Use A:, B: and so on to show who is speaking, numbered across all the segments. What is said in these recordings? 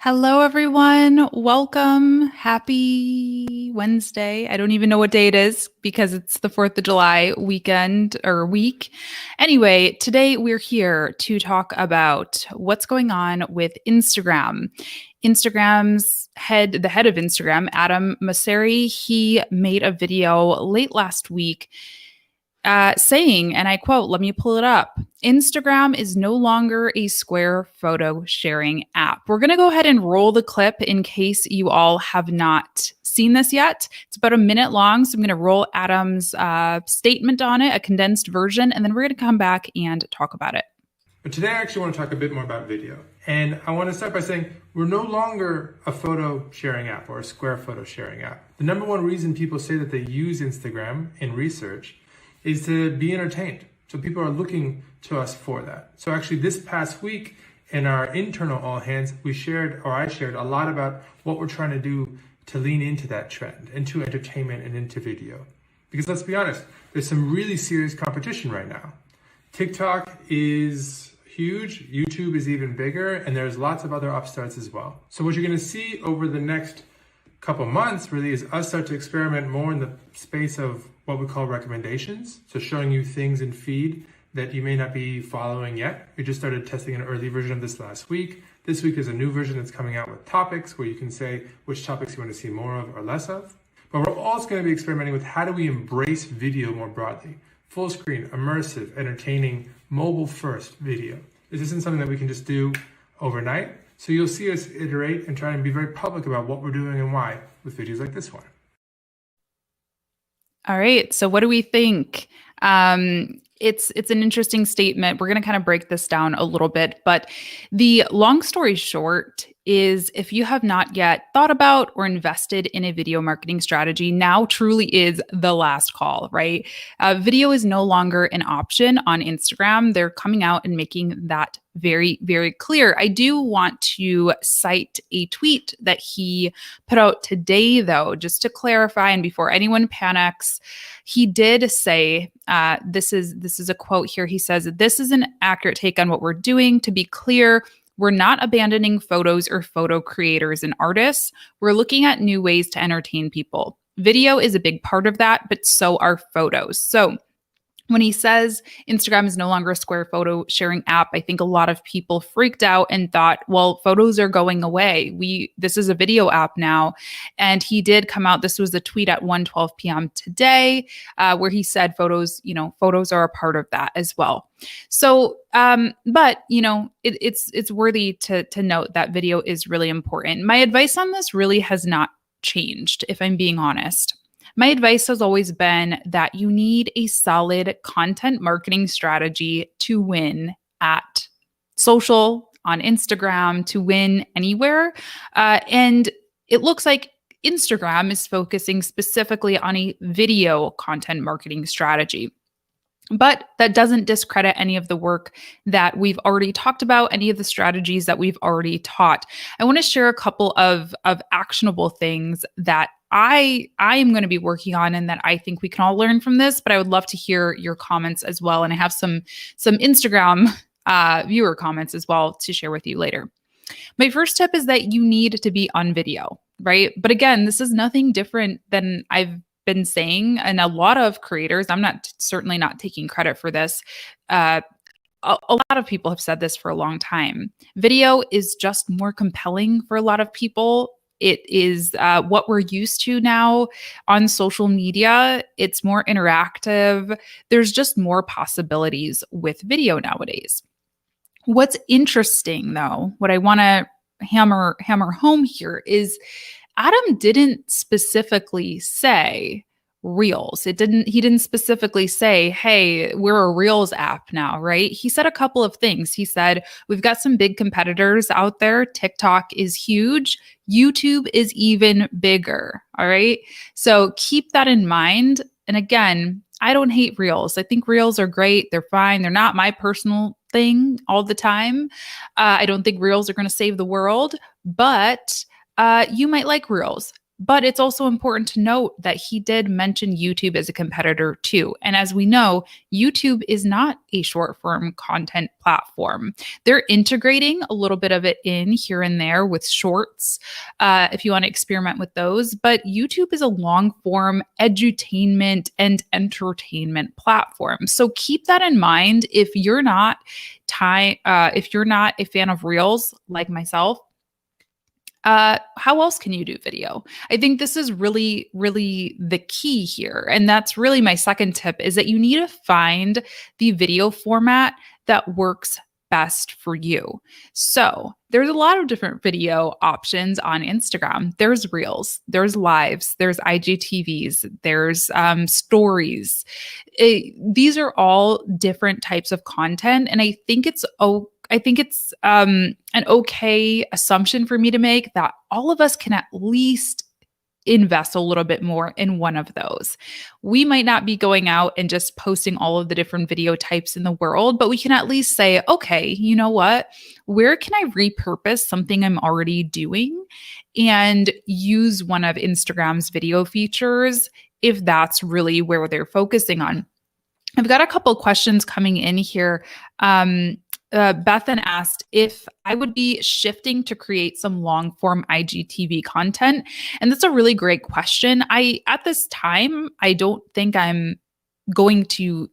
A: Hello, everyone. Welcome. Happy Wednesday. I don't even know what day it is because it's the 4th of July weekend or week. Anyway, today we're here to talk about what's going on with Instagram. The head of Instagram, Adam Mosseri, he made a video late last week saying, and I quote, let me pull it up. Instagram is no longer a Square photo sharing app. We're going to go ahead and roll the clip in case you all have not seen this yet. It's about a minute long, so I'm going to roll Adam's statement on it, a condensed version, and then we're going to come back and talk about it.
B: But today I actually want to talk a bit more about video. And I want to start by saying we're no longer a photo sharing app or a Square photo sharing app. The number one reason people say that they use Instagram in research is to be entertained. So people are looking to us for that. So actually this past week in our internal all hands, I shared a lot about what we're trying to do to lean into that trend, into entertainment and into video. Because let's be honest, there's some really serious competition right now. TikTok is huge, YouTube is even bigger, and there's lots of other upstarts as well. So what you're gonna see over the next couple months really is us start to experiment more in the space of what we call recommendations. So showing you things in feed that you may not be following yet. We just started testing an early version of this last week. This week is a new version that's coming out with topics where you can say which topics you want to see more of or less of. But we're also going to be experimenting with how do we embrace video more broadly. Full screen, immersive, entertaining, mobile first video. This isn't something that we can just do overnight. So you'll see us iterate and try and be very public about what we're doing and why with videos like this one.
A: All right. So what do we think? It's an interesting statement. We're going to kind of break this down a little bit, but the long story short is if you have not yet thought about or invested in a video marketing strategy, now truly is the last call, right? Video is no longer an option on Instagram. They're coming out and making that very, very clear. I do want to cite a tweet that he put out today, though, just to clarify and before anyone panics. He did say, this is a quote here. He says, "This is an accurate take on what we're doing. To be clear, we're not abandoning photos or photo creators and artists. We're looking at new ways to entertain people. Video is a big part of that, but so are photos." So when he says Instagram is no longer a Square photo sharing app, I think a lot of people freaked out and thought, well, photos are going away. This is a video app now. And he did come out. This was a tweet at 1:12 p.m. today, where he said photos are a part of that as well. So, but it's worthy to note that video is really important. My advice on this really has not changed, if I'm being honest. My advice has always been that you need a solid content marketing strategy to win at social, on Instagram, to win anywhere. And it looks like Instagram is focusing specifically on a video content marketing strategy. But that doesn't discredit any of the work that we've already talked about, any of the strategies that we've already taught. I want to share a couple of actionable things that I am going to be working on and that I think we can all learn from this, but I would love to hear your comments as well. And I have some Instagram viewer comments as well to share with you later. My first tip is that you need to be on video, right? But again, this is nothing different than I've been saying, and a lot of creators, I'm certainly not taking credit for this. A lot of people have said this for a long time. Video is just more compelling for a lot of people. It is what we're used to now on social media. It's more interactive. There's just more possibilities with video nowadays. What's interesting, though, what I want to hammer home here is Adam didn't specifically say Reels. He didn't specifically say, hey, we're a Reels app now, right? He said a couple of things. He said, we've got some big competitors out there. TikTok is huge. YouTube is even bigger. All right. So keep that in mind. And again, I don't hate Reels. I think Reels are great. They're fine. They're not my personal thing all the time. I don't think Reels are going to save the world, but you might like Reels. But it's also important to note that he did mention YouTube as a competitor too. And as we know, YouTube is not a short form content platform. They're integrating a little bit of it in here and there with shorts, if you want to experiment with those. But YouTube is a long form edutainment and entertainment platform. So keep that in mind if you're not if you're not a fan of Reels like myself. How else can you do video? I think this is really, really the key here. And that's really my second tip is that you need to find the video format that works best for you. So there's a lot of different video options on Instagram. There's Reels, there's Lives, there's IGTVs, there's stories. These are all different types of content. And I think it's an okay assumption for me to make that all of us can at least invest a little bit more in one of those. We might not be going out and just posting all of the different video types in the world, but we can at least say, okay, you know what? Where can I repurpose something I'm already doing and use one of Instagram's video features if that's really where they're focusing on? I've got a couple questions coming in here. Bethan asked if I would be shifting to create some long form IGTV content. And that's a really great question. At this time, I don't think I'm going to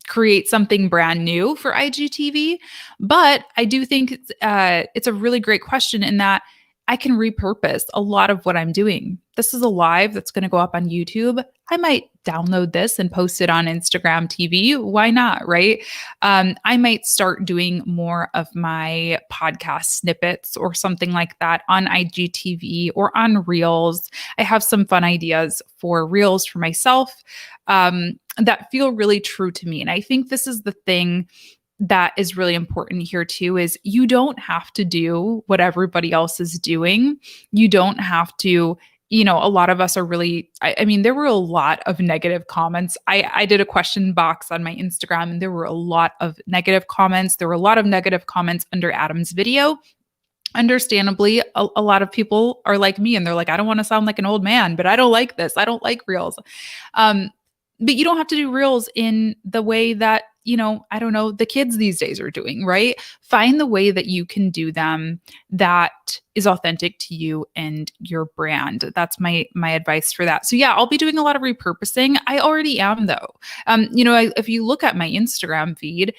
A: create something brand new for IGTV, but I do think it's a really great question in that I can repurpose a lot of what I'm doing. This is a live that's going to go up on YouTube. I might download this and post it on Instagram TV. Why not, right? I might start doing more of my podcast snippets or something like that on IGTV or on Reels. I have some fun ideas for Reels for myself that feel really true to me. And I think this is the thing that is really important here too, is you don't have to do what everybody else is doing. You don't have to, a lot of us are really, I mean, there were a lot of negative comments. I did a question box on my Instagram and there were a lot of negative comments. There were a lot of negative comments under Adam's video. Understandably, a lot of people are like me and they're like, I don't want to sound like an old man, but I don't like this. I don't like Reels. But you don't have to do Reels in the way that, I don't know, the kids these days are doing, right? Find the way that you can do them that is authentic to you and your brand. That's my advice for that. So yeah, I'll be doing a lot of repurposing. I already am though. If you look at my Instagram feed,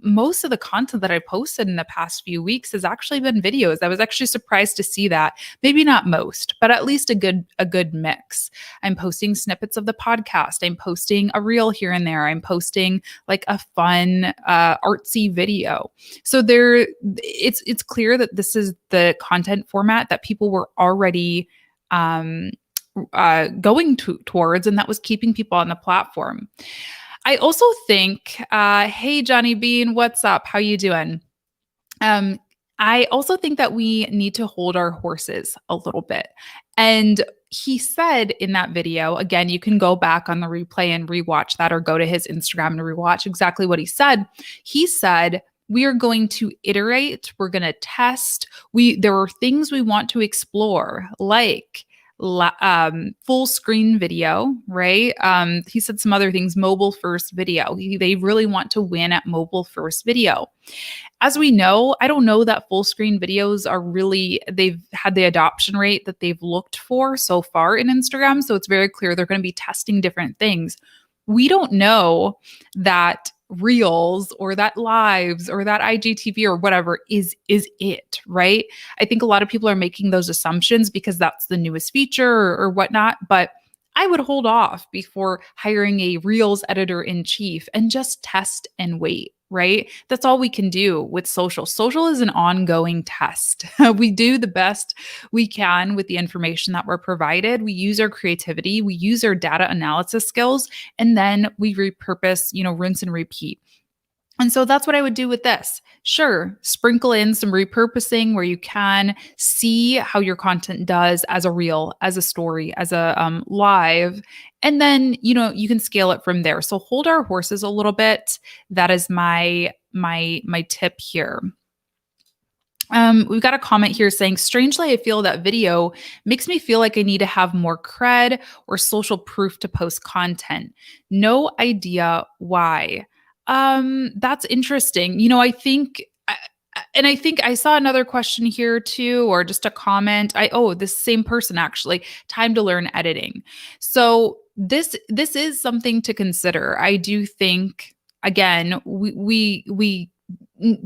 A: most of the content that I posted in the past few weeks has actually been videos. I was actually surprised to see that. Maybe not most, but at least a good mix. I'm posting snippets of the podcast. I'm posting a reel here and there. I'm posting like a fun artsy video. So it's clear that this is the content format that people were already going towards, and that was keeping people on the platform. I also think, hey, Johnny Bean, what's up? How you doing? I also think that we need to hold our horses a little bit. And he said in that video, again, you can go back on the replay and rewatch that or go to his Instagram and rewatch exactly what he said. He said, we are going to iterate. We're going to test. There are things we want to explore, like full screen video, right? He said some other things, mobile first video. They really want to win at mobile first video. As we know, I don't know that full screen videos they've had the adoption rate that they've looked for so far in Instagram. So it's very clear they're going to be testing different things. We don't know that Reels or that Lives or that IGTV or whatever is it, right? I think a lot of people are making those assumptions because that's the newest feature or whatnot, but I would hold off before hiring a Reels editor-in-chief and just test and wait, right? That's all we can do with social. Social is an ongoing test. We do the best we can with the information that we're provided. We use our creativity, we use our data analysis skills, and then we repurpose, rinse and repeat. And so that's what I would do with this. Sure, sprinkle in some repurposing where you can see how your content does as a reel, as a story, as a live, and then you can scale it from there. So hold our horses a little bit. That is my tip here. We've got a comment here saying, strangely, I feel that video makes me feel like I need to have more cred or social proof to post content. No idea why. That's interesting. I think, and I think I saw another question here too, or just a comment. This same person actually, time to learn editing. So this is something to consider. I do think, again, we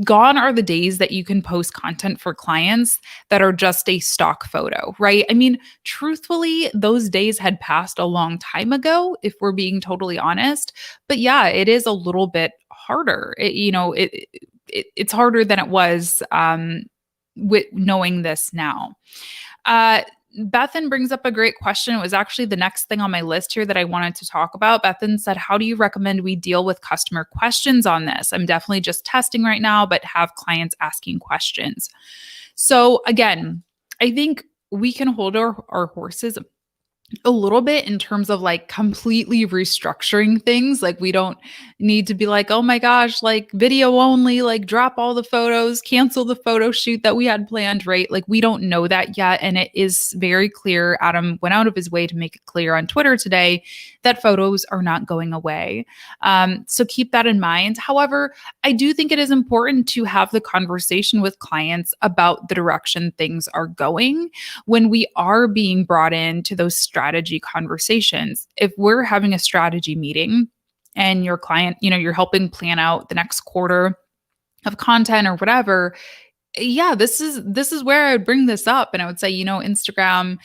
A: gone are the days that you can post content for clients that are just a stock photo, right? I mean, truthfully, those days had passed a long time ago, if we're being totally honest. But yeah, it is a little bit harder. It's harder than it was with knowing this now. Bethan brings up a great question. It was actually the next thing on my list here that I wanted to talk about. Bethan said, how do you recommend we deal with customer questions on this? I'm definitely just testing right now, but have clients asking questions. So again, I think we can hold our horses a little bit in terms of like completely restructuring things. Like we don't need to be like, oh my gosh, like video only, like drop all the photos, cancel the photo shoot that we had planned, right? Like we don't know that yet. And it is very clear. Adam went out of his way to make it clear on Twitter today that photos are not going away. So keep that in mind. However, I do think it is important to have the conversation with clients about the direction things are going when we are being brought into those strategy conversations. If we're having a strategy meeting and your client, you're helping plan out the next quarter of content or whatever, yeah, this is where I would bring this up. And I would say, Instagram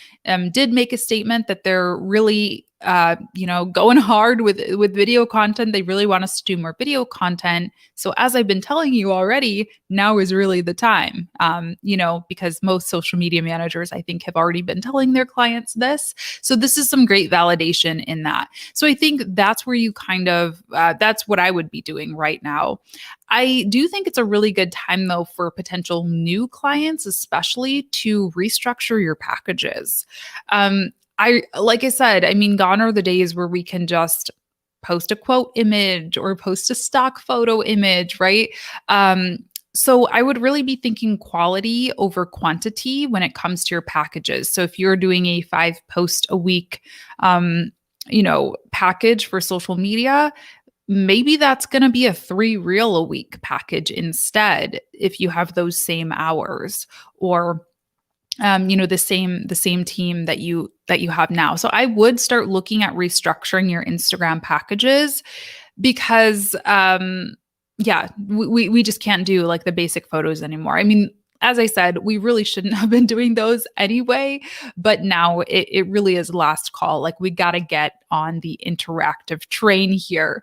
A: did make a statement that they're really going hard with video content. They really want us to do more video content. So as I've been telling you already, now is really the time, because most social media managers, I think, have already been telling their clients this. So this is some great validation in that. So I think that's where you kind of, that's what I would be doing right now. I do think it's a really good time, though, for potential new clients, especially to restructure your packages. Like I said, I mean, gone are the days where we can just post a quote image or post a stock photo image, right? So I would really be thinking quality over quantity when it comes to your packages. So if you're doing a 5 post a week, package for social media, maybe that's going to be a 3 reel a week package instead, if you have those same hours, or the same team that you have now. So I would start looking at restructuring your Instagram packages, because we just can't do like the basic photos anymore. I mean, as I said, we really shouldn't have been doing those anyway, but now it really is last call. Like we got to get on the interactive train here.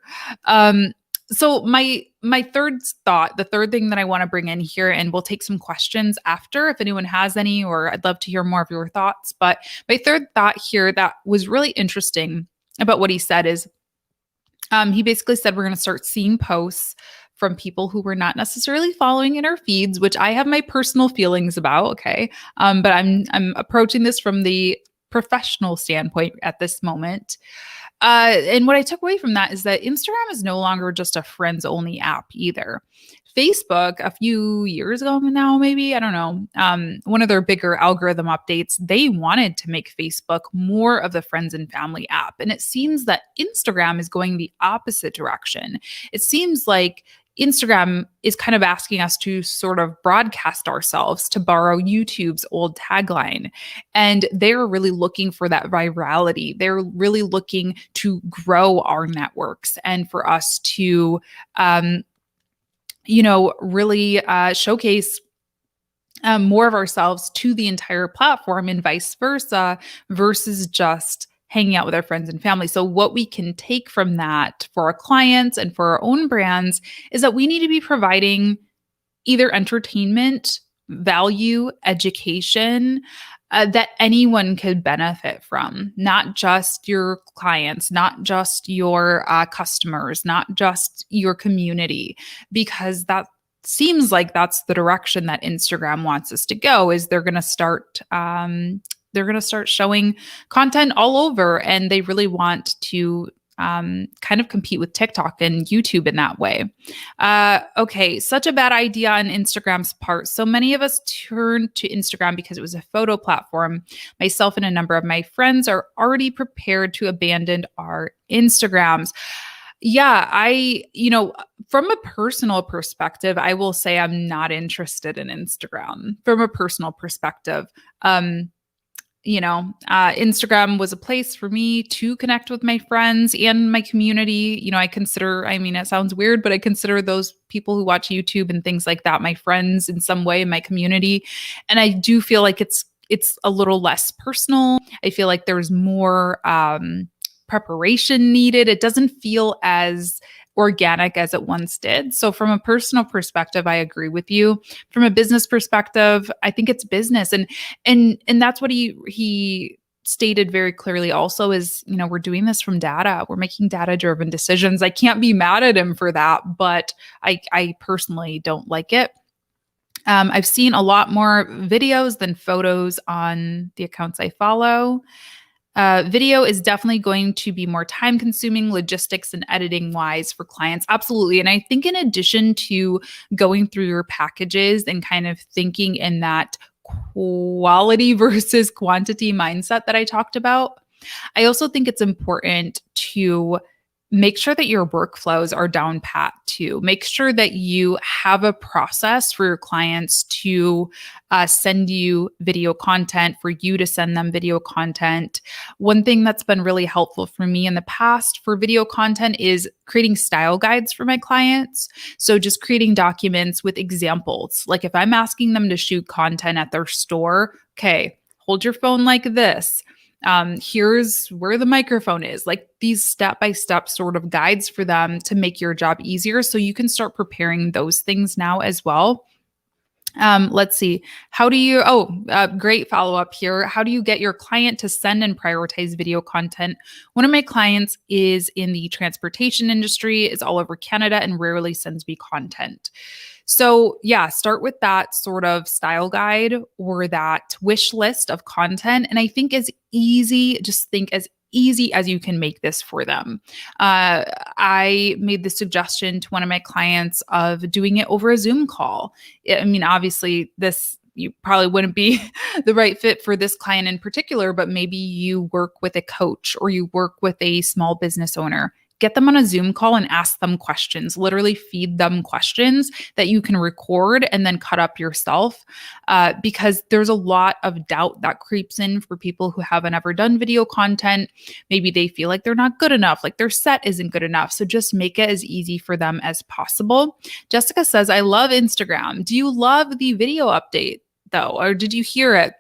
A: So my third thought, the third thing that I want to bring in here, and we'll take some questions after if anyone has any, or I'd love to hear more of your thoughts. But my third thought here that was really interesting about what he said is, he basically said we're going to start seeing posts from people who we're not necessarily following in our feeds, which I have my personal feelings about. Okay. But I'm approaching this from the professional standpoint at this moment. And what I took away from that is that Instagram is no longer just a friends only app either. Facebook, a few years ago now, maybe, I don't know, one of their bigger algorithm updates, they wanted to make Facebook more of the friends and family app. And it seems that Instagram is going the opposite direction. It seems like Instagram is kind of asking us to sort of broadcast ourselves, to borrow YouTube's old tagline. And they're really looking for that virality. They're really looking to grow our networks and for us to, really showcase more of ourselves to the entire platform, and vice versa, versus just hanging out with our friends and family. So what we can take from that for our clients and for our own brands is that we need to be providing either entertainment, value, education, that anyone could benefit from, not just your clients, not just your customers, not just your community, because that seems like that's the direction that Instagram wants us to go. Is they're going to start showing content all over, and they really want to kind of compete with TikTok and YouTube in that way. Okay, such a bad idea on Instagram's part. So many of us turned to Instagram because it was a photo platform. Myself and a number of my friends are already prepared to abandon our Instagrams. Yeah, from a personal perspective, I will say I'm not interested in Instagram from a personal perspective. Instagram was a place for me to connect with my friends and my community. It sounds weird, but I consider those people who watch YouTube and things like that my friends in some way in my community. And I do feel like it's a little less personal. I feel like there's more preparation needed. It doesn't feel as organic as it once did. So from a personal perspective, I agree with you. From a business perspective, I think it's business. And that's what he stated very clearly also is, we're doing this from data. We're making data-driven decisions. I can't be mad at him for that, but I personally don't like it. I've seen a lot more videos than photos on the accounts I follow. Video is definitely going to be more time consuming, logistics and editing wise for clients. Absolutely. And I think in addition to going through your packages and kind of thinking in that quality versus quantity mindset that I talked about, I also think it's important to make sure that your workflows are down pat too. Make sure that you have a process for your clients to send you video content, for you to send them video content. One thing that's been really helpful for me in the past for video content is creating style guides for my clients. So just creating documents with examples. Like if I'm asking them to shoot content at their store, okay, hold your phone like this. Here's where the microphone is, like these step-by-step sort of guides for them to make your job easier. So you can start preparing those things now as well. Let's see. Great follow-up here. How do you get your client to send and prioritize video content? One of my clients is in the transportation industry, is all over Canada, and rarely sends me content. So yeah, start with that sort of style guide or that wish list of content. And I think think as easy as you can make this for them. I made the suggestion to one of my clients of doing it over a Zoom call. Obviously you probably wouldn't be the right fit for this client in particular, but maybe you work with a coach or you work with a small business owner. Get them on a Zoom call and ask them questions, literally feed them questions that you can record and then cut up yourself, because there's a lot of doubt that creeps in for people who haven't ever done video content. Maybe they feel like they're not good enough, like their set isn't good enough. So just make it as easy for them as possible. Jessica says, I love Instagram. Do you love the video update though? Or did you hear it?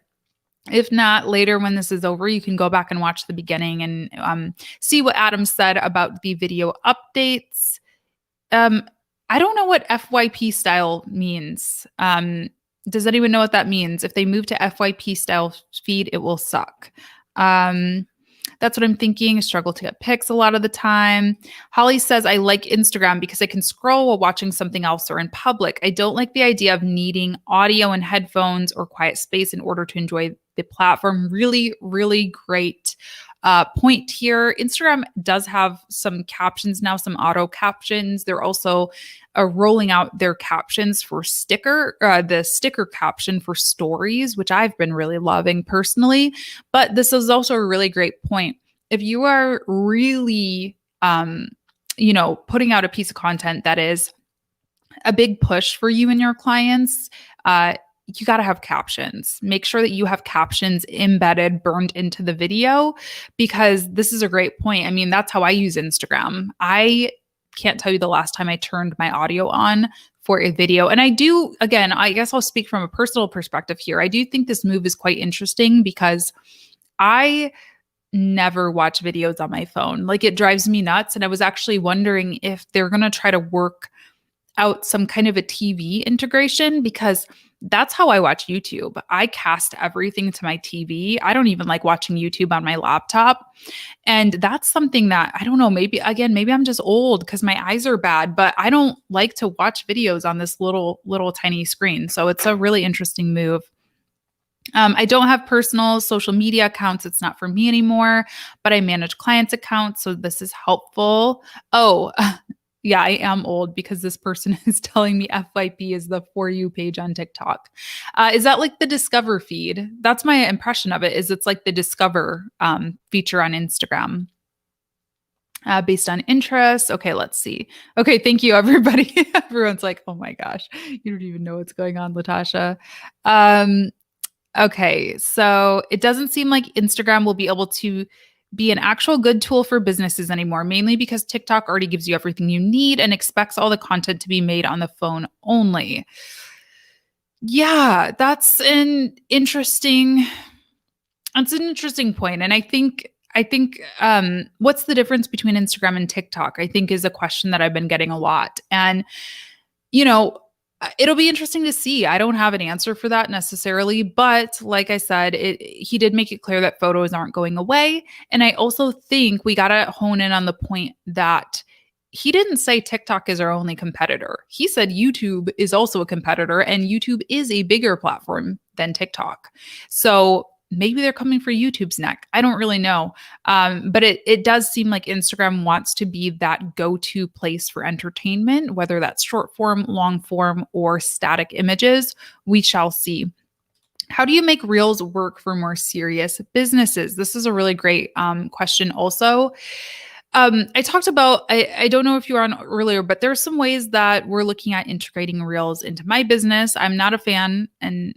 A: If not, later when this is over, you can go back and watch the beginning and see what Adam said about the video updates. I don't know what FYP style means. Does anyone know what that means? If they move to FYP style feed, it will suck. That's what I'm thinking. I struggle to get pics a lot of the time. Holly says, I like Instagram because I can scroll while watching something else or in public. I don't like the idea of needing audio and headphones or quiet space in order to enjoy the platform. Really, really great point here. Instagram does have some captions now, some auto captions. They're also rolling out their captions for the sticker caption for stories, which I've been really loving personally. But this is also a really great point. If you are really, putting out a piece of content that is a big push for you and your clients, you got to have captions. Make sure that you have captions embedded, burned into the video, because this is a great point. That's how I use Instagram. I can't tell you the last time I turned my audio on for a video. And I do, again, I guess I'll speak from a personal perspective here. I do think this move is quite interesting because I never watch videos on my phone. Like, it drives me nuts. And I was actually wondering if they're going to try to work out some kind of a TV integration, because that's how I watch YouTube. I cast everything to my TV. I don't even like watching YouTube on my laptop. And that's something that, I don't know, maybe I'm just old because my eyes are bad, but I don't like to watch videos on this little tiny screen. So it's a really interesting move. I don't have personal social media accounts. It's not for me anymore, but I manage clients' accounts. So this is helpful. Oh, yeah, I am old because this person is telling me FYP is the For You page on TikTok. Is that like the Discover feed? That's my impression of it, is it's like the Discover feature on Instagram. Based on interests. Okay, let's see. Okay, thank you, everybody. Everyone's like, oh my gosh, you don't even know what's going on, Latasha. Okay, so it doesn't seem like Instagram will be able to be an actual good tool for businesses anymore, mainly because TikTok already gives you everything you need and expects all the content to be made on the phone only. Yeah, that's an interesting point. And I think what's the difference between Instagram and TikTok? I think is a question that I've been getting a lot. And you know, it'll be interesting to see. I don't have an answer for that necessarily, but like I said, he did make it clear that photos aren't going away. And I also think we got to hone in on the point that he didn't say TikTok is our only competitor. He said YouTube is also a competitor, and YouTube is a bigger platform than TikTok. So maybe they're coming for YouTube's neck. I don't really know. But it does seem like Instagram wants to be that go-to place for entertainment, whether that's short form, long form, or static images. We shall see. How do you make Reels work for more serious businesses? This is a really great question also. I talked about, I don't know if you were on earlier, but there are some ways that we're looking at integrating Reels into my business. I'm not a fan. And,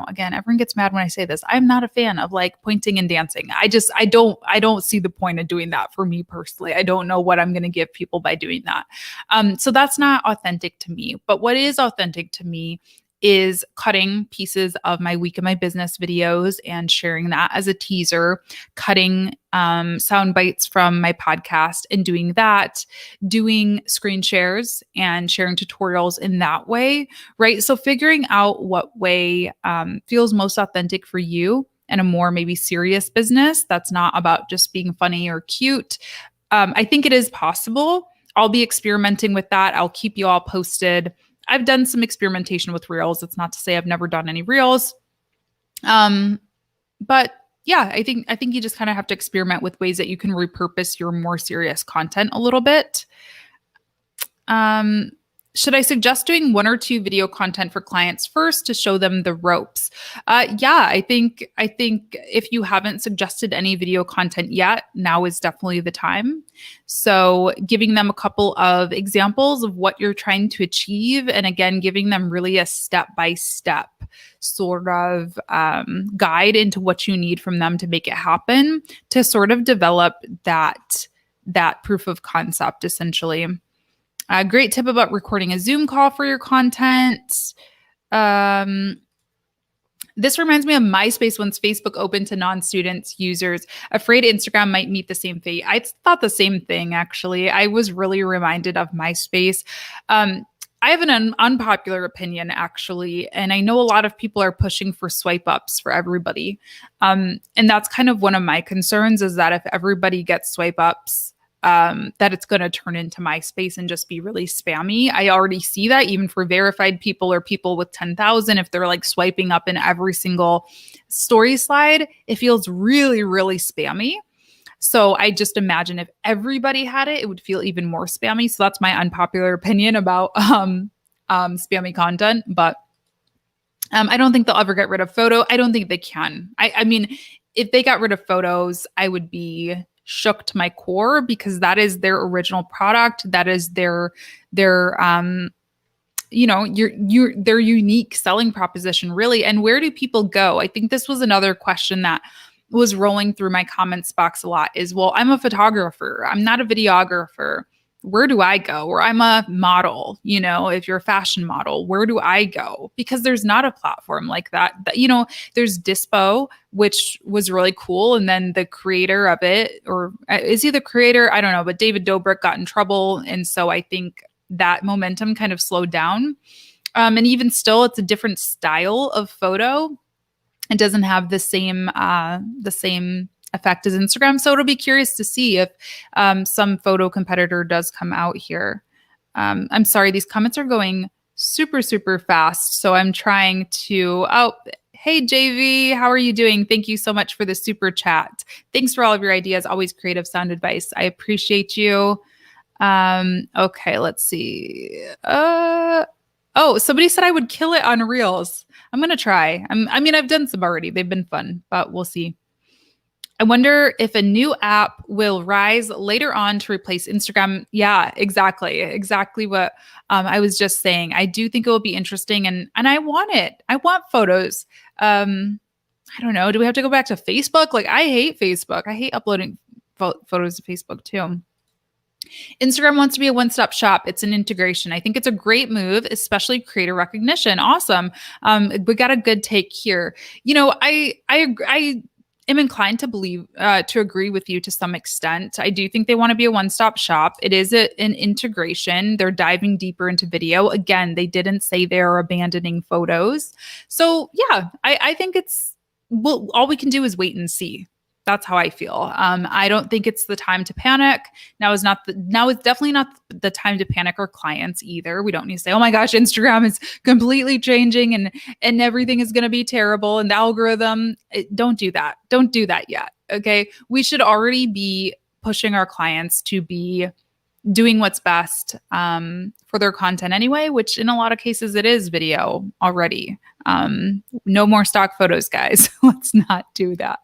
A: again, everyone gets mad when I say this. I'm not a fan of like pointing and dancing. I don't see the point of doing that for me personally. I don't know what I'm going to give people by doing that. So that's not authentic to me. But what is authentic to me is cutting pieces of my week of my business videos and sharing that as a teaser, cutting sound bites from my podcast and doing that, doing screen shares and sharing tutorials in that way, right? So figuring out what way feels most authentic for you and a more maybe serious business that's not about just being funny or cute. I think it is possible. I'll be experimenting with that. I'll keep you all posted. I've done some experimentation with Reels. It's not to say I've never done any Reels. But yeah, I think you just kind of have to experiment with ways that you can repurpose your more serious content a little bit. Should I suggest doing 1 or 2 video content for clients first to show them the ropes? Yeah, I think if you haven't suggested any video content yet, now is definitely the time. So giving them a couple of examples of what you're trying to achieve, and again, giving them really a step-by-step sort of guide into what you need from them to make it happen, to sort of develop that proof of concept, essentially. A great tip about recording a Zoom call for your content. This reminds me of MySpace once Facebook opened to non-students users, afraid Instagram might meet the same fate. I thought the same thing, actually. I was really reminded of MySpace. I have an unpopular opinion, actually, and I know a lot of people are pushing for swipe ups for everybody. And that's kind of one of my concerns, is that if everybody gets swipe ups, that it's going to turn into MySpace and just be really spammy. I already see that even for verified people or people with 10,000, if they're like swiping up in every single story slide, it feels really, really spammy. So I just imagine if everybody had it, it would feel even more spammy. So that's my unpopular opinion about spammy content. But I don't think they'll ever get rid of photo. I don't think they can. I mean, if they got rid of photos, I would be shook to my core, because that is their original product. That is their their unique selling proposition, really. And where do people go? I think this was another question that was rolling through my comments box a lot, is, well, I'm a photographer. I'm not a videographer. Where do I go? Or I'm a model, if you're a fashion model, where do I go? Because there's not a platform like that. There's Dispo, which was really cool. And then the creator of it, or is he the creator? I don't know, but David Dobrik got in trouble. And so I think that momentum kind of slowed down. And even still, it's a different style of photo. It doesn't have the same effect as Instagram. So it'll be curious to see if some photo competitor does come out here. I'm sorry, these comments are going super, super fast. So I'm trying to, Hey, JV, how are you doing? Thank you so much for the super chat. Thanks for all of your ideas. Always creative sound advice. I appreciate you. Okay, let's see. Oh, somebody said I would kill it on Reels. I'm gonna try. I mean, I've done some already. They've been fun, but we'll see. I wonder if a new app will rise later on to replace Instagram. Yeah, exactly. Exactly what I was just saying. I do think it will be interesting, and I want it. I want photos. I don't know. Do we have to go back to Facebook? Like, I hate Facebook. I hate uploading photos to Facebook too. Instagram wants to be a one-stop shop. It's an integration. I think it's a great move, especially creator recognition. Awesome. We got a good take here. You know, I am inclined to believe to agree with you to some extent. I do think they want to be a one-stop shop. It is an integration. They're diving deeper into video. Again, they didn't say they're abandoning photos. So yeah, I think it's well, all we can do is wait and see. That's how I feel. I don't think it's the time to panic. Now is definitely not the time to panic our clients either. We don't need to say, "Oh my gosh, Instagram is completely changing and everything is going to be terrible and the algorithm." Don't do that. Don't do that yet. Okay? We should already be pushing our clients to be doing what's best for their content anyway, which in a lot of cases it is video already. No more stock photos, guys. Let's not do that.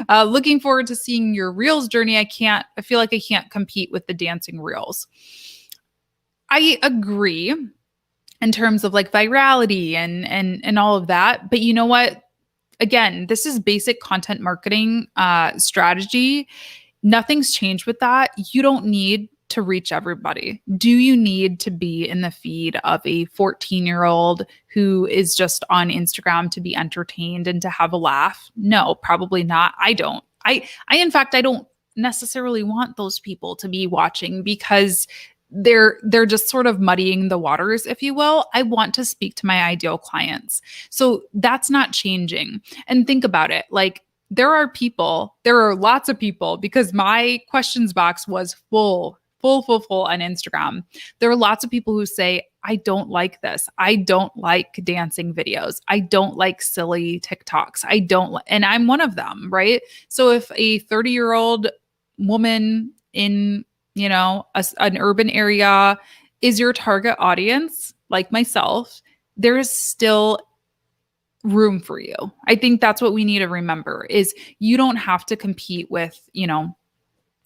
A: Looking forward to seeing your Reels journey. I feel like I can't compete with the dancing Reels. I agree in terms of like virality and all of that. But you know what? Again, this is basic content marketing strategy. Nothing's changed with that. You don't need to reach everybody. Do you need to be in the feed of a 14-year-old who is just on Instagram to be entertained and to have a laugh? No, probably not. I don't. In fact, I don't necessarily want those people to be watching because they're just sort of muddying the waters, if you will. I want to speak to my ideal clients. So that's not changing. And think about it. Like, there are lots of people, because my questions box was full on Instagram. There are lots of people who say, I don't like this. I don't like dancing videos. I don't like silly TikToks. And I'm one of them, right? So if a 30-year-old woman in, an urban area is your target audience, like myself, there is still room for you. I think that's what we need to remember is you don't have to compete with,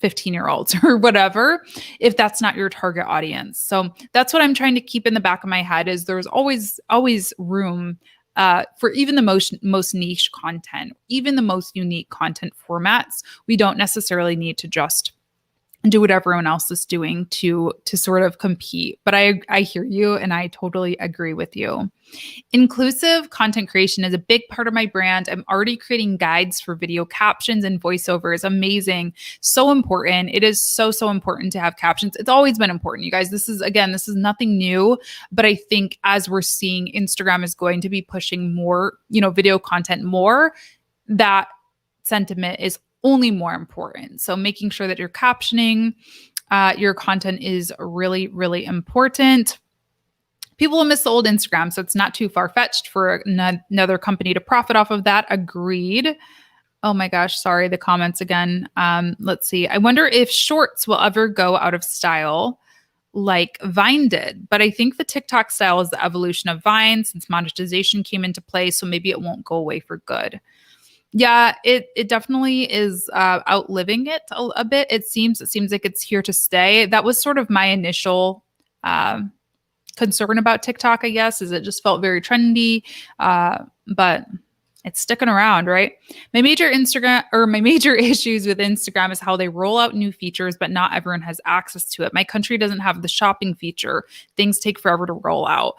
A: 15-year-olds or whatever, if that's not your target audience. So that's what I'm trying to keep in the back of my head is there's always room for even the most niche content, even the most unique content formats. We don't necessarily need to just do what everyone else is doing to sort of compete. But I hear you and I totally agree with you. Inclusive content creation is a big part of my brand. I'm already creating guides for video captions and voiceovers. Amazing. So important. It is so important to have captions. It's always been important, you guys. This is nothing new, but I think as we're seeing Instagram is going to be pushing more, video content more, that sentiment is only more important. So making sure that you're captioning your content is really, really important. People will miss the old Instagram, so it's not too far-fetched for another company to profit off of that. Agreed. Oh my gosh, sorry, the comments again. Let's see. I wonder if shorts will ever go out of style like Vine did. But I think the TikTok style is the evolution of Vine since monetization came into play, so maybe it won't go away for good. Yeah, it definitely is outliving it a bit. It seems like it's here to stay. That was sort of my initial concern about TikTok, I guess, is it just felt very trendy, but it's sticking around, right? My major issues with Instagram is how they roll out new features, but not everyone has access to it. My country doesn't have the shopping feature. Things take forever to roll out.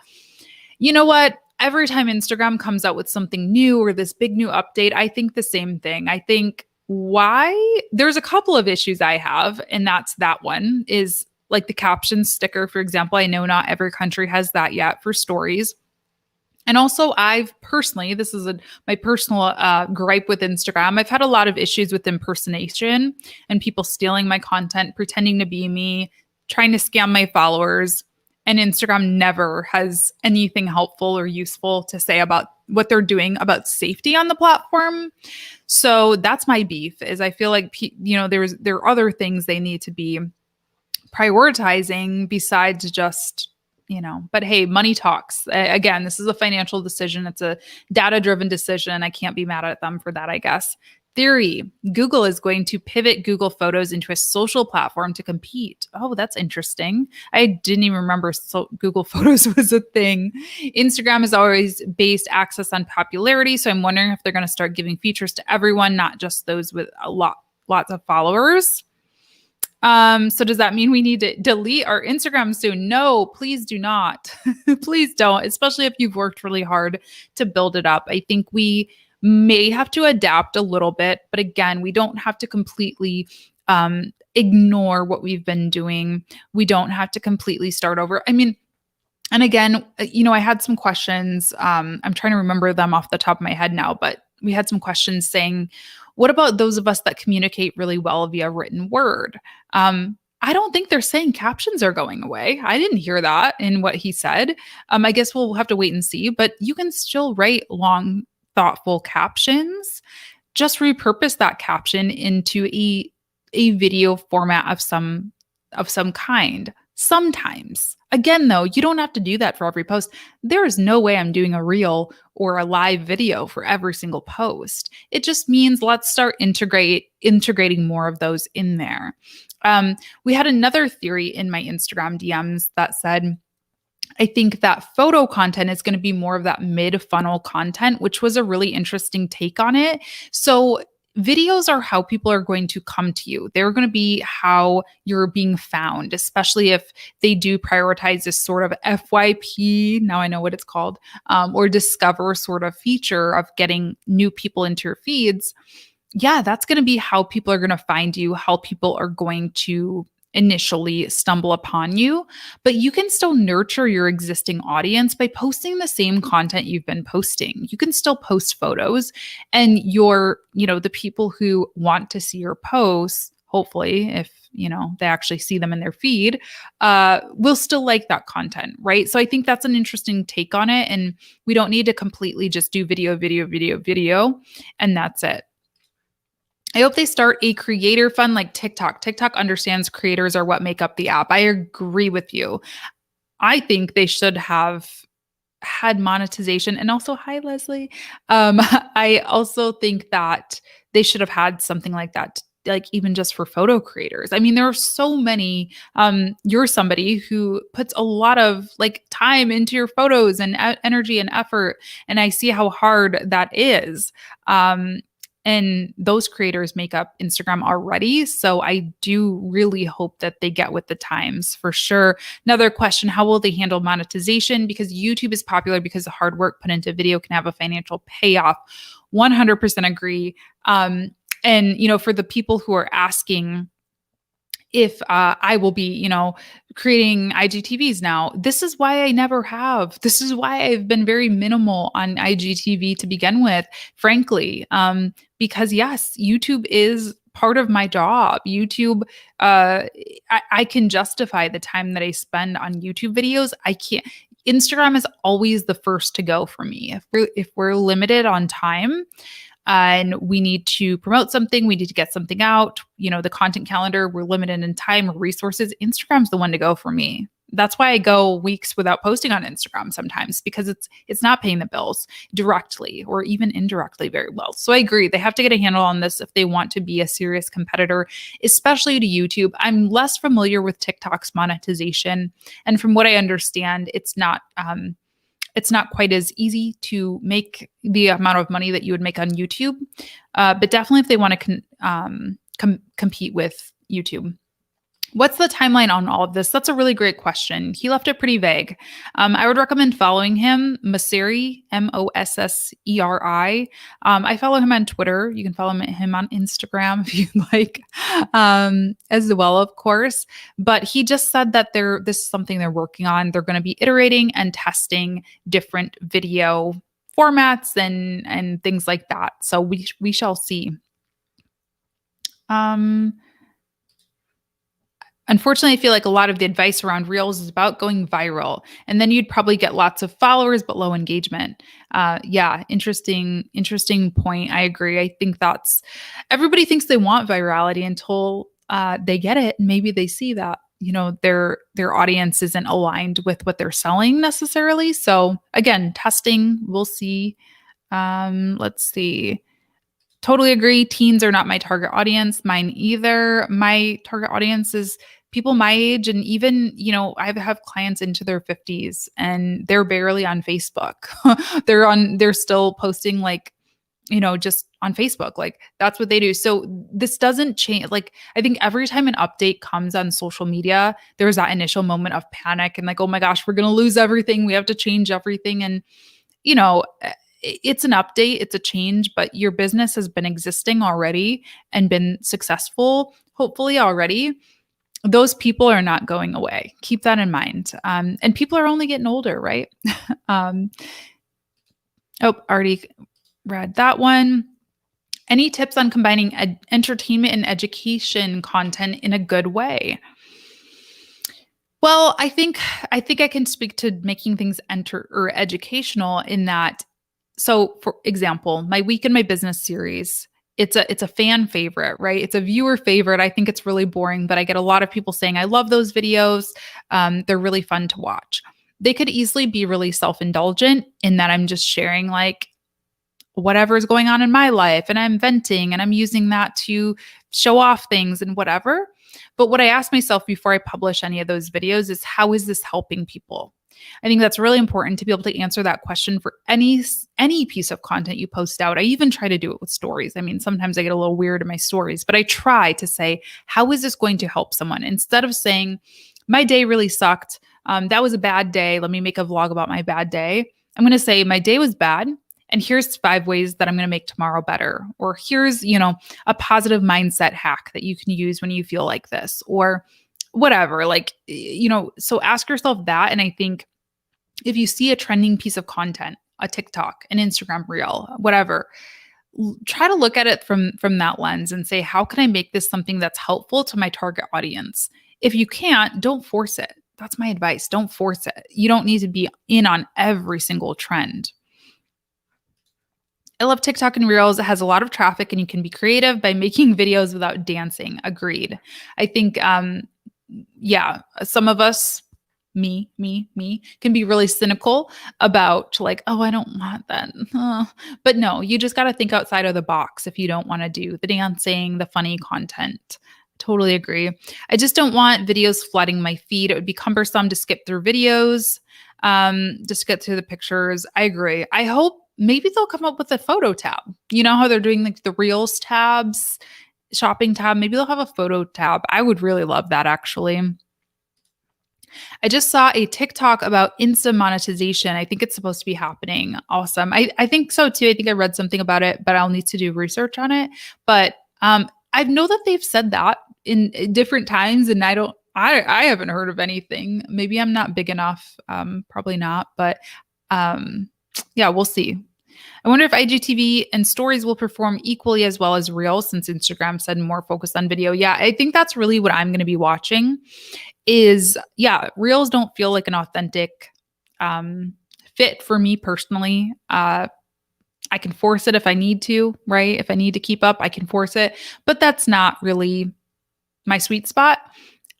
A: You know what? Every time Instagram comes out with something new or this big new update, I think the same thing. I think there's a couple of issues I have, and that's that one is like the caption sticker, for example. I know not every country has that yet for stories. And also I've personally, this is my personal gripe with Instagram. I've had a lot of issues with impersonation and people stealing my content, pretending to be me, trying to scam my followers. and Instagram never has anything helpful or useful to say about what they're doing about safety on the platform. So that's my beef. Is I feel like there are other things they need to be prioritizing besides just, but hey, money talks. Again, this is a financial decision. It's a data-driven decision. I can't be mad at them for that, I guess. Theory: Google is going to pivot Google Photos into a social platform to compete. Oh, that's interesting. I didn't even remember Google Photos was a thing. Instagram has always based access on popularity, so I'm wondering if they're going to start giving features to everyone, not just those with lots of followers. So does that mean we need to delete our Instagram soon? No, please do not. Please don't, especially if you've worked really hard to build it up. I think we may have to adapt a little bit, but again, we don't have to completely ignore what we've been doing. We don't have to completely start over. I mean, and again, I had some questions. I'm trying to remember them off the top of my head now, but we had some questions saying, what about those of us that communicate really well via written word? I don't think they're saying captions are going away. I didn't hear that in what he said. I guess we'll have to wait and see, but you can still write long, thoughtful captions. Just repurpose that caption into a video format of some kind. Sometimes. Again, though, you don't have to do that for every post. There is no way I'm doing a reel or a live video for every single post. It just means let's start integrating more of those in there. We had another theory in my Instagram DMs that said, I think that photo content is going to be more of that mid-funnel content, which was a really interesting take on it. So videos are how people are going to come to you. They're going to be how you're being found, especially if they do prioritize this sort of FYP, now I know what it's called, or discover sort of feature of getting new people into your feeds. Yeah, that's going to be how people are going to find you, how people are going to initially stumble upon you. But you can still nurture your existing audience by posting the same content you've been posting. You can still post photos, and the people who want to see your posts, hopefully, if they actually see them in their feed, will still like that content, right? So I think that's an interesting take on it, and we don't need to completely just do video, and that's it. I hope they start a creator fund like TikTok. TikTok understands creators are what make up the app. I agree with you. I think they should have had monetization. And also, hi, Leslie. I also think that they should have had something like that, like even just for photo creators. I mean, there are so many. You're somebody who puts a lot of time into your photos and energy and effort. And I see how hard that is. And those creators make up Instagram already. So I do really hope that they get with the times for sure. Another question, how will they handle monetization? Because YouTube is popular because the hard work put into video can have a financial payoff. 100% agree. And, for the people who are asking if I will be, creating IGTVs now, this is why I never have. This is why I've been very minimal on IGTV to begin with, frankly, because yes, YouTube is part of my job. YouTube, I can justify the time that I spend on YouTube videos. I can't. Instagram is always the first to go for me. If we're limited on time, and we need to promote something, we need to get something out, the content calendar, we're limited in time or resources, Instagram's the one to go for me. That's why I go weeks without posting on Instagram sometimes, because it's not paying the bills directly or even indirectly very well. So I agree, they have to get a handle on this if they want to be a serious competitor, especially to YouTube. I'm less familiar with TikTok's monetization, and from what I understand, it's not quite as easy to make the amount of money that you would make on YouTube, but definitely if they want to compete with YouTube. What's the timeline on all of this? That's a really great question. He left it pretty vague. I would recommend following him, Mosseri, Mosseri. I follow him on Twitter. You can follow him on Instagram if you'd like, as well, of course. But he just said that this is something they're working on. They're going to be iterating and testing different video formats and things like that. So we shall see. Unfortunately, I feel like a lot of the advice around Reels is about going viral, and then you'd probably get lots of followers but low engagement. Yeah, interesting point. I agree. I think that's everybody thinks they want virality until they get it, and maybe they see that their audience isn't aligned with what they're selling necessarily. So again, testing, we'll see. Let's see. Totally agree. Teens are not my target audience. Mine either. My target audience is people my age. And even, I have clients into their 50s and they're barely on Facebook. They're still posting just on Facebook. Like that's what they do. So this doesn't change. Like I think every time an update comes on social media, there's that initial moment of panic and like, oh my gosh, we're going to lose everything. We have to change everything. And, you know, it's an update, it's a change, but your business has been existing already and been successful, hopefully already. Those people are not going away. Keep that in mind. And people are only getting older, right? Already read that one. Any tips on combining entertainment and education content in a good way? Well, I think I can speak to making things educational in that. So, for example, my Week in My Business series, it's a fan favorite, right? It's a viewer favorite. I think it's really boring, but I get a lot of people saying I love those videos. They're really fun to watch. They could easily be really self-indulgent in that I'm just sharing like whatever's going on in my life and I'm venting and I'm using that to show off things and whatever. But what I ask myself before I publish any of those videos is how is this helping people? I think that's really important to be able to answer that question for any piece of content you post out. I even try to do it with stories. I mean, sometimes I get a little weird in my stories, but I try to say, how is this going to help someone? Instead of saying, my day really sucked. That was a bad day. Let me make a vlog about my bad day. I'm going to say my day was bad. And here's 5 ways that I'm going to make tomorrow better. Or here's, a positive mindset hack that you can use when you feel like this or whatever. So ask yourself that. And I think if you see a trending piece of content, a TikTok, an Instagram reel, whatever, try to look at it from that lens and say, how can I make this something that's helpful to my target audience? If you can't, don't force it. That's my advice. Don't force it. You don't need to be in on every single trend. I love TikTok and Reels. It has a lot of traffic and you can be creative by making videos without dancing. Agreed. I think, some of us, me, can be really cynical about like, oh, I don't want that. But no, you just got to think outside of the box if you don't want to do the dancing, the funny content. Totally agree. I just don't want videos flooding my feed. It would be cumbersome to skip through videos, just get through the pictures. I agree. I hope maybe they'll come up with a photo tab. You know how they're doing like the Reels tabs, shopping tab. Maybe they'll have a photo tab. I would really love that actually. I just saw a TikTok about Insta monetization. I think it's supposed to be happening. Awesome. I think so too. I think I read something about it, but I'll need to do research on it. But I know that they've said that in different times and I haven't heard of anything. Maybe I'm not big enough. Probably not, but yeah, we'll see. I wonder if IGTV and stories will perform equally as well as Reels since Instagram said more focused on video. Yeah, I think that's really what I'm going to be watching Reels don't feel like an authentic fit for me personally. I can force it if I need to, right? If I need to keep up, I can force it, but that's not really my sweet spot.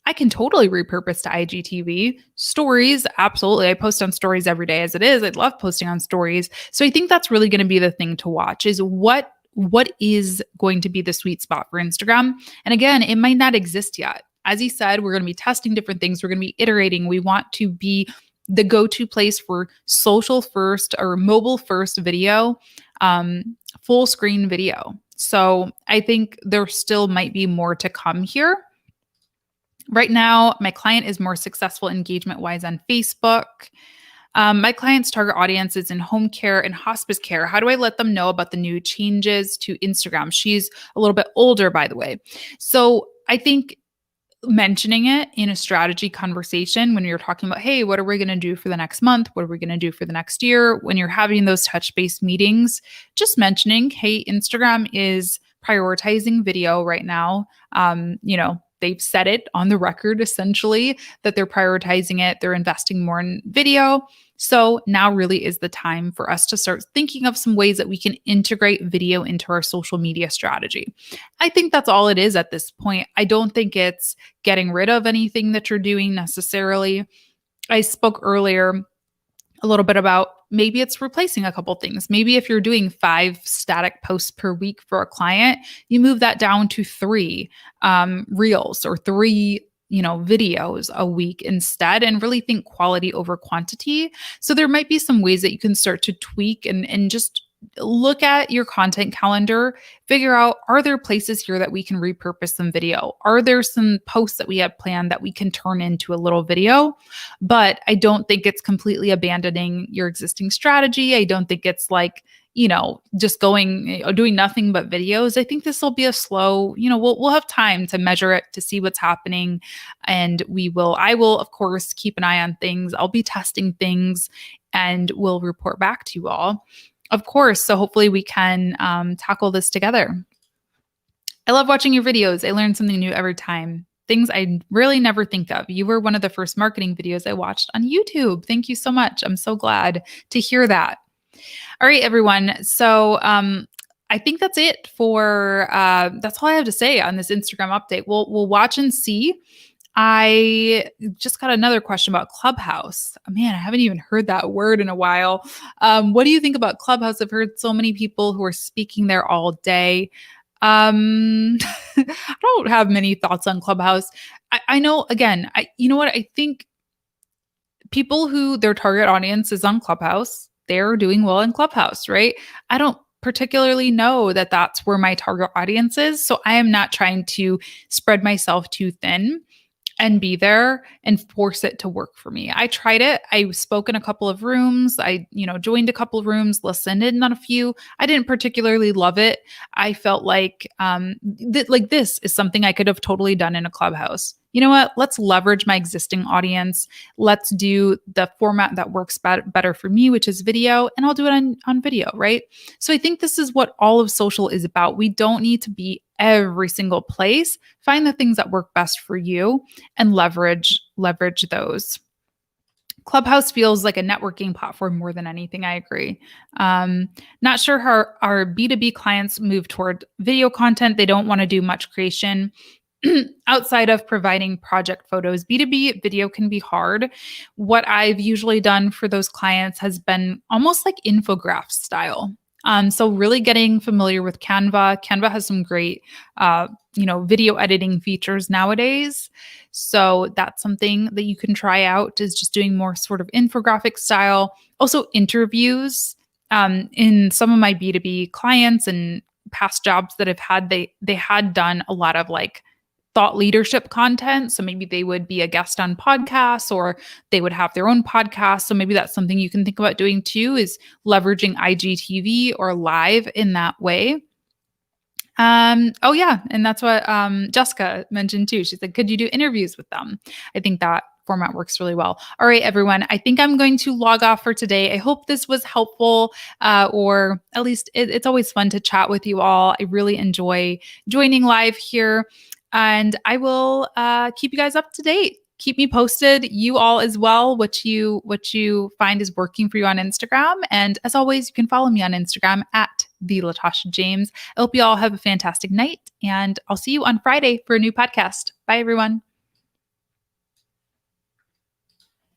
A: I can totally repurpose to IGTV. Stories, absolutely. I post on stories every day as it is. I love posting on stories. So I think that's really going to be the thing to watch is what is going to be the sweet spot for Instagram. And again, it might not exist yet. As he said, we're going to be testing different things. We're going to be iterating. We want to be the go-to place for social first or mobile first video, full screen video. So I think there still might be more to come here. Right now, my client is more successful engagement-wise on Facebook. My client's target audience is in home care and hospice care. How do I let them know about the new changes to Instagram? She's a little bit older, by the way. So I think mentioning it in a strategy conversation when you're talking about, hey, what are we going to do for the next month? What are we going to do for the next year? When you're having those touch-based meetings, just mentioning, hey, Instagram is prioritizing video right now. they've said it on the record essentially that they're prioritizing it. They're investing more in video. So now really is the time for us to start thinking of some ways that we can integrate video into our social media strategy. I think that's all it is at this point. I don't think it's getting rid of anything that you're doing necessarily. I spoke earlier a little bit about maybe it's replacing a couple things. Maybe if you're doing 5 static posts per week for a client, you move that down to 3 reels or 3 videos a week instead, and really think quality over quantity. So there might be some ways that you can start to tweak and just look at your content calendar, figure out, are there places here that we can repurpose some video? Are there some posts that we have planned that we can turn into a little video? But I don't think it's completely abandoning your existing strategy. I don't think it's like, just doing nothing but videos. I think this will be a slow, we'll have time to measure it, to see what's happening. And I will, of course, keep an eye on things. I'll be testing things and we'll report back to you all, of course. So hopefully we can tackle this together. I love watching your videos. I learn something new every time. Things I really never think of. You were one of the first marketing videos I watched on YouTube. Thank you so much. I'm so glad to hear that. All right, everyone. So I think that's it for, that's all I have to say on this Instagram update. We'll watch and see. I just got another question about Clubhouse. Man, I haven't even heard that word in a while. What do you think about Clubhouse? I've heard so many people who are speaking there all day. I don't have many thoughts on Clubhouse. I know, again, you know what? I think people who their target audience is on Clubhouse, they're doing well in Clubhouse, right? I don't particularly know that that's where my target audience is. So I am not trying to spread myself too thin and be there and force it to work for me. I tried it. I spoke in a couple of rooms. I, joined a couple of rooms, listened in on a few. I didn't particularly love it. I felt like, this is something I could have totally done in a Clubhouse. You know what? Let's leverage my existing audience. Let's do the format that works better for me, which is video, and I'll do it on video, right? So I think this is what all of social is about. We don't need to be every single place. Find the things that work best for you and leverage those. Clubhouse feels like a networking platform more than anything. I agree. Not sure how our B2B clients move toward video content. They don't want to do much creation. Outside of providing project photos, B2B video can be hard. What I've usually done for those clients has been almost like infograph style. So really getting familiar with Canva. Canva has some great, video editing features nowadays. So that's something that you can try out, is just doing more sort of infographic style. Also interviews. In some of my B2B clients and past jobs that I've had, they had done a lot of like thought leadership content. So maybe they would be a guest on podcasts, or they would have their own podcast. So maybe that's something you can think about doing too, is leveraging IGTV or live in that way. Oh yeah. And that's what Jessica mentioned too. She said, could you do interviews with them? I think that format works really well. All right, everyone. I think I'm going to log off for today. I hope this was helpful, or at least it's always fun to chat with you all. I really enjoy joining live here. And I will keep you guys up to date. Keep me posted, you all as well, what you find is working for you on Instagram. And as always, you can follow me on Instagram at @LaTasha James. I hope you all have a fantastic night, and I'll see you on Friday for a new podcast. Bye, everyone.